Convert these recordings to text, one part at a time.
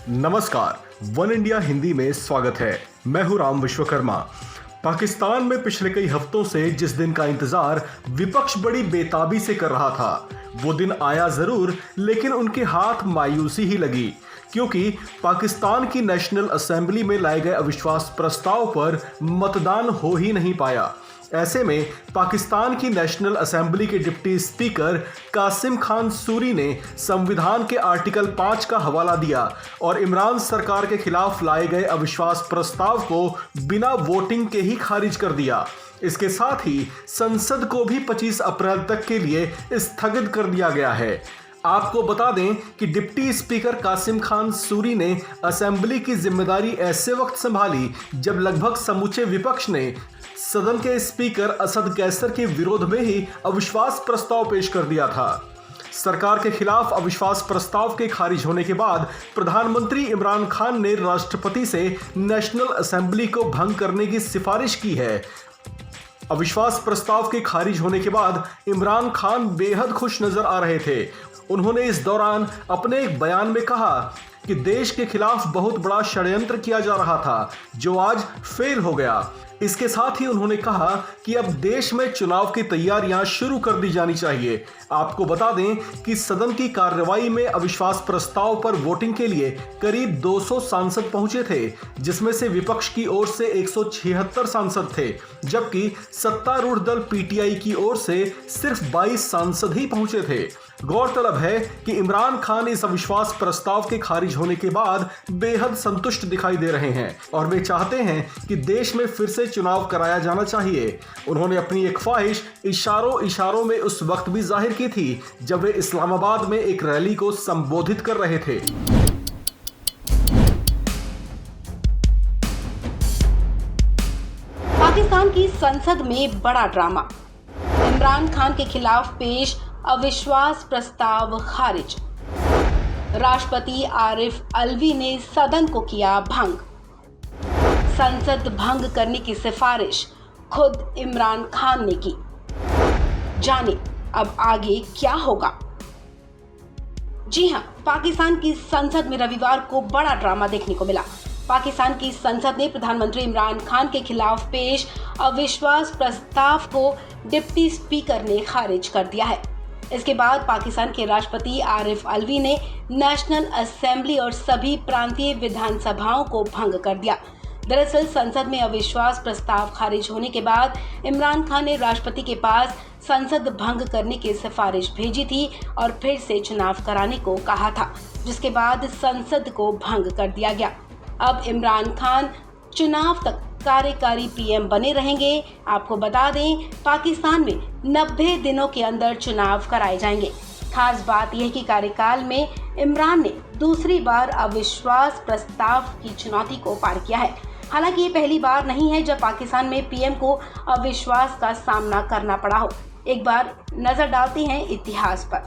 नमस्कार, one India Hindi में स्वागत है। मैं हूं राम विश्वकर्मा। पाकिस्तान में पिछले कई हफ्तों से जिस दिन का इंतजार विपक्ष बड़ी बेताबी से कर रहा था, वो दिन आया जरूर, लेकिन उनके हाथ मायूसी ही लगी, क्योंकि पाकिस्तान की नेशनल असेंबली में लाए गए अविश्वास प्रस्ताव पर मतदान हो ही नहीं पाया। ऐसे में पाकिस्तान की नेशनल असेंबली के डिप्टी स्पीकर कासिम खान सूरी ने संविधान के आर्टिकल 5 का हवाला दिया और इमरान सरकार के खिलाफ लाए गए अविश्वास प्रस्ताव को बिना वोटिंग के ही खारिज कर दिया। इसके साथ ही संसद को भी 25 अप्रैल तक के लिए स्थगित कर दिया गया है। आपको बता दें कि डिप्टी स्पीकर कासिम खान सूरी ने असेंबली की जिम्मेदारी ऐसे वक्त संभाली जब लगभग समूचे विपक्ष ने सदन के स्पीकर असद कैसर के विरोध में ही अविश्वास प्रस्ताव पेश कर दिया था। सरकार के खिलाफ अविश्वास प्रस्ताव के खारिज होने के बाद प्रधानमंत्री इमरान खान ने राष्ट्रपति से नेशनल असेंबली को भंग करने की सिफारिश की है। अविश्वास प्रस्ताव के खारिज होने के बाद इमरान खान बेहद खुश नजर आ रहे थे। उन्होंने इस दौरान अपने एक बयान में कहा कि देश के खिलाफ बहुत बड़ा षड्यंत्र किया जा रहा था, जो आज फेल हो गया। इसके साथ ही उन्होंने कहा कि अब देश में चुनाव की तैयारियां शुरू कर दी जानी चाहिए। आपको बता दें कि सदन की कार्रवाई में अविश्वास प्रस्ताव पर वोटिंग के लिए करीब 200 सांसद पहुंचे थे, जिसमें से विपक्ष की ओर से 176 सांसद थे, जबकि सत्तारूढ़ दल पीटीआई की ओर से सिर्फ 22 सांसद ही पहुंचे थे। गौरतलब है कि इमरान खान इस अविश्वास प्रस्ताव के खारिज होने के बाद बेहद संतुष्ट दिखाई दे रहे हैं और वे चाहते हैं कि देश में फिर से चुनाव कराया जाना चाहिए। उन्होंने अपनी एक ख्वाहिश इशारों में उस वक्त भी जाहिर की थी जब वे इस्लामाबाद में एक रैली को संबोधित कर रहे थे। पाकिस्तान की संसद में बड़ा ड्रामा, इमरान खान के खिलाफ पेश अविश्वास प्रस्ताव खारिज। राष्ट्रपति आरिफ अलवी ने सदन को किया भंग। संसद भंग करने की सिफारिश खुद इमरान खान ने की। जाने अब आगे क्या होगा। जी हां, पाकिस्तान की संसद में रविवार को बड़ा ड्रामा देखने को मिला। पाकिस्तान की संसद ने प्रधानमंत्री इमरान खान के खिलाफ पेश अविश्वास प्रस्ताव को डिप्टी स्पीकर ने खारिज कर दिया है। इसके बाद पाकिस्तान के राष्ट्रपति आरिफ अलवी ने नेशनल असेंबली और सभी प्रांतीय विधानसभाओं को भंग कर दिया। दरअसल संसद में अविश्वास प्रस्ताव खारिज होने के बाद इमरान खान ने राष्ट्रपति के पास संसद भंग करने की सिफारिश भेजी थी और फिर से चुनाव कराने को कहा था, जिसके बाद संसद को भंग कर दिया गया। अब इमरान खान चुनाव तक कार्यकारी पीएम बने रहेंगे। आपको बता दें, पाकिस्तान में 90 दिनों के अंदर चुनाव कराए जाएंगे। खास बात यह कि कार्यकाल में इमरान ने दूसरी बार अविश्वास प्रस्ताव की चुनौती को पार किया है। हालांकि ये पहली बार नहीं है जब पाकिस्तान में पीएम को अविश्वास का सामना करना पड़ा हो। एक बार नजर डालते हैं इतिहास पर।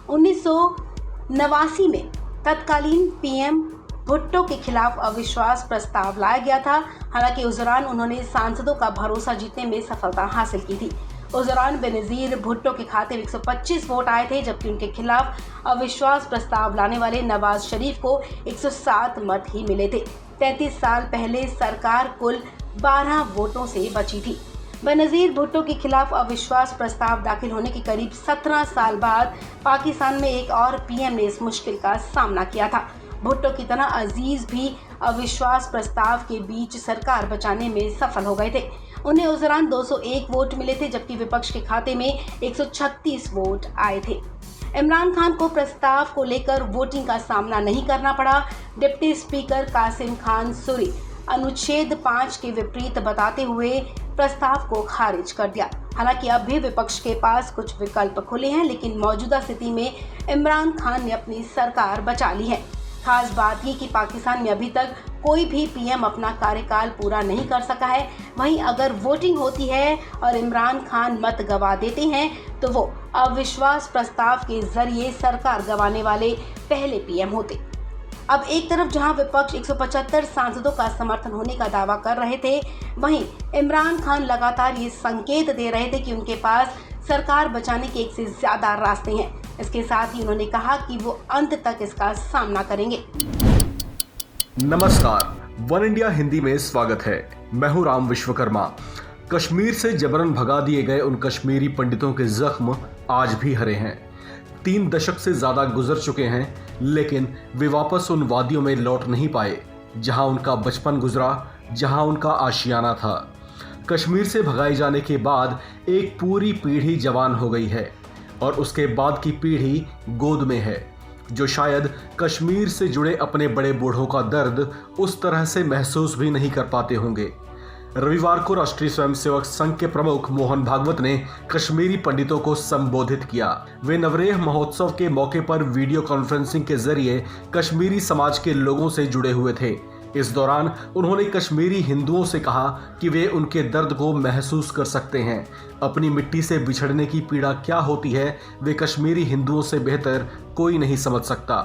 1989 में तत्कालीन पीएम भुट्टो के खिलाफ अविश्वास प्रस्ताव लाया गया था। हालांकि उस दौरान उन्होंने सांसदों का भरोसा जीतने में सफलता हासिल की थी। उस दौरान बेनजीर भुट्टो के खाते में 125 वोट आए थे, जबकि उनके खिलाफ अविश्वास प्रस्ताव लाने वाले नवाज शरीफ को 107 मत ही मिले थे। 33 साल पहले सरकार कुल 12 वोटों से बची थी। बेनजीर भुट्टो के खिलाफ अविश्वास प्रस्ताव दाखिल होने के करीब 17 साल बाद पाकिस्तान में एक और पीएम ने इस मुश्किल का सामना किया था। भुट्टो की तरह अजीज भी अविश्वास प्रस्ताव के बीच सरकार बचाने में सफल हो गए थे। उन्हें उस दौरान 201 वोट मिले थे, जबकि विपक्ष के खाते में 136 वोट आए थे। इमरान खान को प्रस्ताव को लेकर वोटिंग का सामना नहीं करना पड़ा। डिप्टी स्पीकर कासिम खान सूरी अनुच्छेद 5 के विपरीत बताते हुए प्रस्ताव को खारिज कर दिया। हालांकि अब भी विपक्ष के पास कुछ विकल्प खुले हैं, लेकिन मौजूदा स्थिति में इमरान खान ने अपनी सरकार बचा ली है। खास बात ये कि पाकिस्तान में अभी तक कोई भी पीएम अपना कार्यकाल पूरा नहीं कर सका है। वहीं अगर वोटिंग होती है और इमरान खान मत गवा देते हैं तो वो अविश्वास प्रस्ताव के जरिए सरकार गंवाने वाले पहले पीएम होते। अब एक तरफ जहां विपक्ष 175 सांसदों का समर्थन होने का दावा कर रहे थे, वहीं इमरान खान लगातार ये संकेत दे रहे थे कि उनके पास सरकार बचाने के एक से ज्यादा रास्ते हैं। इसके साथ ही उन्होंने कहा कि वो अंत तक इसका सामना करेंगे। नमस्कार, वन इंडिया हिंदी में स्वागत है। मैं हूं राम विश्वकर्मा। कश्मीर से जबरन भगा दिए गए उन कश्मीरी पंडितों के जख्म आज भी हरे हैं। 3 दशक से ज्यादा गुजर चुके हैं, लेकिन वे वापस उन वादियों में लौट नहीं पाए जहां उनका बचपन गुजरा, जहां उनका आशियाना था। कश्मीर से भगाए जाने के बाद एक पूरी पीढ़ी जवान हो गई है और उसके बाद की पीढ़ी गोद में है, जो शायद कश्मीर से जुड़े अपने बड़े बूढ़ों का दर्द उस तरह से महसूस भी नहीं कर पाते होंगे। रविवार को राष्ट्रीय स्वयंसेवक संघ के प्रमुख मोहन भागवत ने कश्मीरी पंडितों को संबोधित किया। वे नवरेह महोत्सव के मौके पर वीडियो कॉन्फ्रेंसिंग के जरिए कश्मीरी समाज के लोगों से जुड़े हुए थे। इस दौरान उन्होंने कश्मीरी हिंदुओं से कहा कि वे उनके दर्द को महसूस कर सकते हैं। अपनी मिट्टी से बिछड़ने की पीड़ा क्या होती है, वे कश्मीरी हिंदुओं से बेहतर कोई नहीं समझ सकता।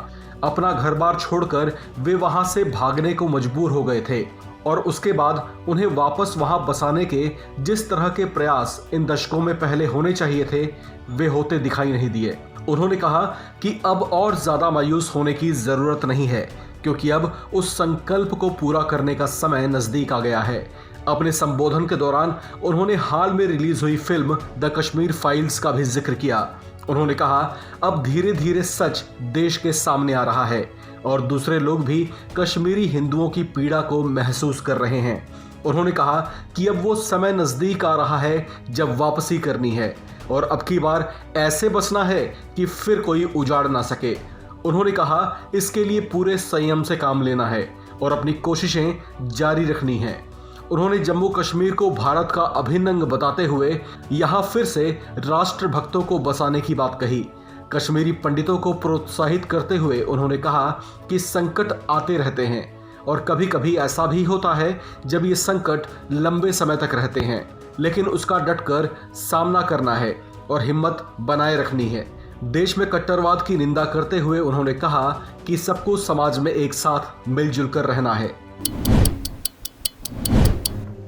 अपना घर बार छोड़कर वे वहां से भागने को मजबूर हो गए थे और उसके बाद उन्हें वापस वहां बसाने के जिस तरह के प्रयास इन दशकों में पहले होने चाहिए थे, वे होते दिखाई नहीं दिए। उन्होंने कहा कि अब और ज्यादा मायूस होने की जरूरत नहीं है, क्योंकि अब उस संकल्प को पूरा करने का समय नजदीक आ गया है। अपने संबोधन के दौरान उन्होंने हाल में रिलीज हुई फिल्म द कश्मीर फाइल्स का भी जिक्र किया। उन्होंने कहा, अब धीरे धीरे सच देश के सामने आ रहा है और दूसरे लोग भी कश्मीरी हिंदुओं की पीड़ा को महसूस कर रहे हैं। उन्होंने कहा कि अब वो समय नजदीक आ रहा है जब वापसी करनी है और अब की बार ऐसे बचना है कि फिर कोई उजाड़ ना सके। उन्होंने कहा, इसके लिए पूरे संयम से काम लेना है और अपनी कोशिशें जारी रखनी हैं। उन्होंने जम्मू कश्मीर को भारत का अभिन्न अंग बताते हुए यहां फिर से राष्ट्र भक्तों को बसाने की बात कही। कश्मीरी पंडितों को प्रोत्साहित करते हुए उन्होंने कहा कि संकट आते रहते हैं और कभी कभी ऐसा भी होता है जब ये संकट लंबे समय तक रहते हैं, लेकिन उसका डटकर सामना करना है और हिम्मत बनाए रखनी है। देश में कट्टरवाद की निंदा करते हुए उन्होंने कहा कि सबको समाज में एक साथ मिलजुल कर रहना है।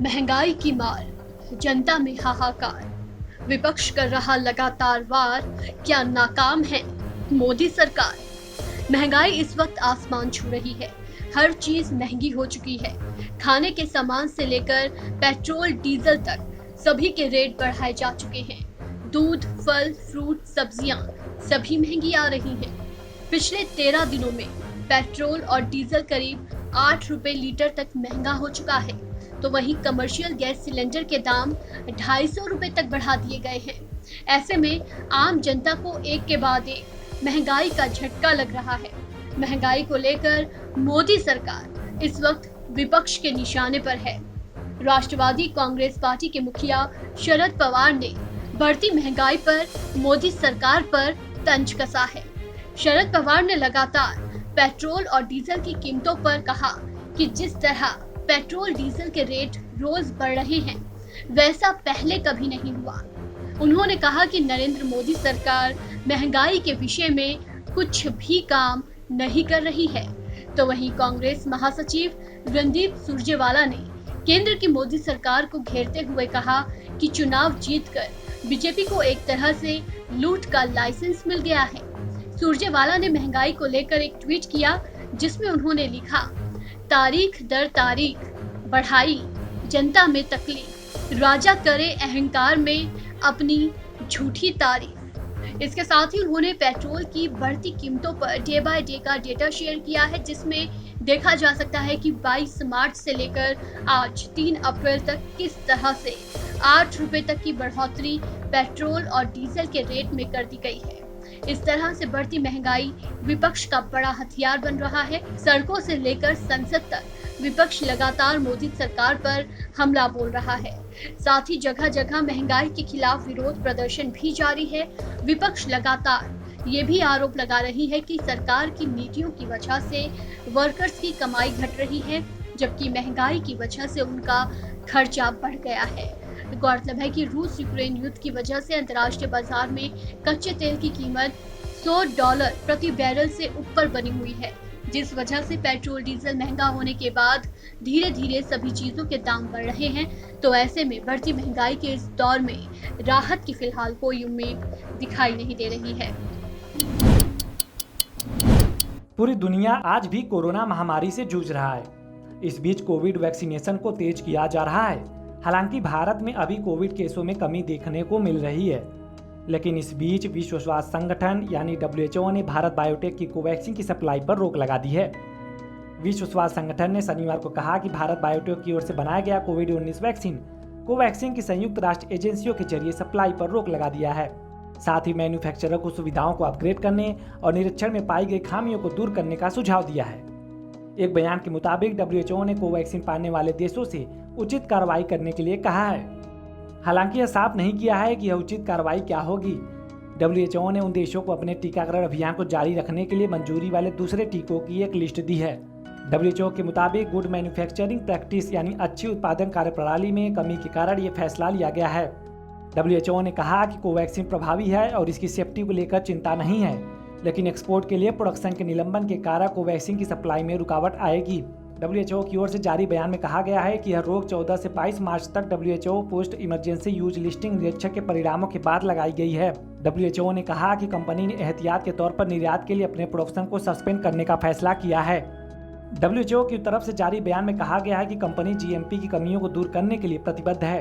महंगाई की मार, जनता में हाहाकार, विपक्ष कर रहा लगातार वार, क्या नाकाम है मोदी सरकार? महंगाई इस वक्त आसमान छू रही है। हर चीज महंगी हो चुकी है। खाने के सामान से लेकर पेट्रोल डीजल तक सभी के रेट बढ़ाए जा चुके हैं। दूध, फल, फ्रूट, सब्जियां सभी महंगी आ रही हैं। पिछले 13 दिनों में पेट्रोल और डीजल करीब 8 रुपए लीटर तक महंगा हो चुका है, तो वहीं कमर्शियल गैस सिलेंडर के दाम 250 रुपए तक बढ़ा दिए गए हैं। ऐसे में आम जनता को एक के बाद एक महंगाई का झटका लग रहा है। महंगाई को लेकर मोदी सरकार इस वक्त विपक्ष के निशाने पर है। राष्ट्रवादी कांग्रेस पार्टी के मुखिया शरद पवार ने बढ़ती महंगाई पर मोदी सरकार पर तंज कसा है। शरद पवार ने लगातार पेट्रोल और डीजल की कीमतों पर कहा कि जिस तरह पेट्रोल डीजल के रेट रोज बढ़ रहे हैं, वैसा पहले कभी नहीं हुआ। उन्होंने कहा कि नरेंद्र मोदी सरकार महंगाई के विषय में कुछ भी काम नहीं कर रही है। तो वहीं कांग्रेस महासचिव रणदीप सुरजेवाला ने केंद्र की मोदी सरकार को घेरते हुए कहा कि चुनाव जीतकर बीजेपी को एक तरह से लूट का लाइसेंस मिल गया है। सुरजेवाला ने महंगाई को लेकर एक ट्वीट किया, जिसमें उन्होंने लिखा, तारीख दर तारीख बढ़ाई जनता में तकलीफ, राजा करे अहंकार में अपनी झूठी तारीफ। इसके साथ ही उन्होंने पेट्रोल की बढ़ती कीमतों पर डे बाय डे का डेटा शेयर किया है, जिसमें देखा जा सकता है कि 22 मार्च से लेकर आज 3 अप्रैल तक किस तरह से 8 रुपए तक की बढ़ोतरी पेट्रोल और डीजल के रेट में कर दी गई है। इस तरह से बढ़ती महंगाई विपक्ष का बड़ा हथियार बन रहा है। सड़कों से लेकर संसद तक विपक्ष लगातार मोदी सरकार पर हमला बोल रहा है। साथ ही जगह जगह महंगाई के खिलाफ विरोध प्रदर्शन भी जारी है। विपक्ष लगातार ये भी आरोप लगा रही है कि सरकार की नीतियों की वजह से वर्कर्स की कमाई घट रही है, जबकि महंगाई की वजह से उनका खर्चा बढ़ गया है। गौरतलब है कि रूस यूक्रेन युद्ध की वजह से अंतर्राष्ट्रीय बाजार में कच्चे तेल की कीमत $100 प्रति बैरल से ऊपर बनी हुई है, जिस वजह से पेट्रोल डीजल महंगा होने के बाद धीरे धीरे सभी चीजों के दाम बढ़ रहे हैं। तो ऐसे में बढ़ती महंगाई के इस दौर में राहत की फिलहाल कोई उम्मीद दिखाई नहीं दे रही है। पूरी दुनिया आज भी कोरोना महामारी से जूझ रहा है। इस बीच कोविड वैक्सीनेशन को तेज किया जा रहा है। हालांकि भारत में अभी कोविड केसों में कमी देखने को मिल रही है, लेकिन इस बीच विश्व स्वास्थ्य संगठन यानी WHO ने भारत बायोटेक की कोवैक्सीन की सप्लाई पर रोक लगा दी है। विश्व स्वास्थ्य संगठन ने शनिवार को कहा कि भारत बायोटेक की ओर से बनाया गया कोविड-19 वैक्सीन कोवैक्सीन की संयुक्त राष्ट्र एजेंसियों के जरिए सप्लाई पर रोक लगा दिया है। साथ ही मैन्युफैक्चरर को सुविधाओं को अपग्रेड करने और निरीक्षण में पाई गई खामियों को दूर करने का सुझाव दिया है। एक बयान के मुताबिक WHO ने कोवैक्सीन पाने वाले देशों से उचित कार्रवाई करने के लिए कहा है। हालांकि यह साफ नहीं किया है कि यह उचित कार्रवाई क्या होगी। WHO ने उन देशों को अपने टीकाकरण अभियान को जारी रखने के लिए मंजूरी वाले दूसरे टीकों की एक लिस्ट दी है। WHO के मुताबिक गुड मैन्युफैक्चरिंग प्रैक्टिस यानी अच्छी उत्पादन कार्यप्रणाली में कमी के कारण ये फैसला लिया गया है। WHO ने कहा कि कोवैक्सीन प्रभावी है और इसकी सेफ्टी को लेकर चिंता नहीं है, लेकिन एक्सपोर्ट के लिए प्रोडक्शन के निलंबन के कारण कोवैक्सीन की सप्लाई में रुकावट आएगी। WHO की ओर से जारी बयान में कहा गया है कि यह रोक 14 से 22 मार्च तक WHO post emergency use listing निरीक्षक के परिणामों के बाद लगाई गई है। WHO ने कहा कि कंपनी ने एहतियात के तौर पर निर्यात के लिए अपने प्रोडक्शन को सस्पेंड करने का फैसला किया है। WHO की तरफ से जारी बयान में कहा गया है कि कंपनी GMP की कमियों को दूर करने के लिए प्रतिबद्ध है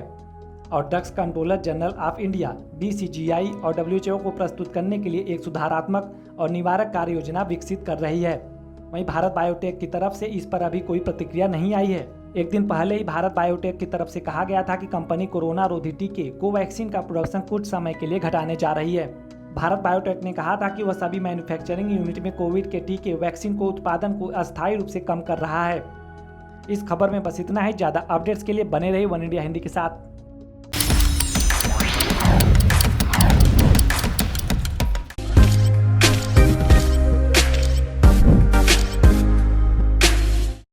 और drugs controller general of India DCGI और WHO को प्रस्तुत करने के लिए एक सुधारात्मक और निवारक कार्य योजना विकसित कर रही है। वहीं भारत बायोटेक की तरफ से इस पर अभी कोई प्रतिक्रिया नहीं आई है। एक दिन पहले ही भारत बायोटेक की तरफ से कहा गया था कि कंपनी कोरोना रोधी टीके कोवैक्सीन का प्रोडक्शन कुछ समय के लिए घटाने जा रही है। भारत बायोटेक ने कहा था कि वह सभी मैन्युफैक्चरिंग यूनिट में कोविड के टीके वैक्सीन को उत्पादन को अस्थायी रूप से कम कर रहा है। इस खबर में बस इतना ही। ज़्यादा अपडेट्स के लिए बने रहिए वन इंडिया हिंदी के साथ।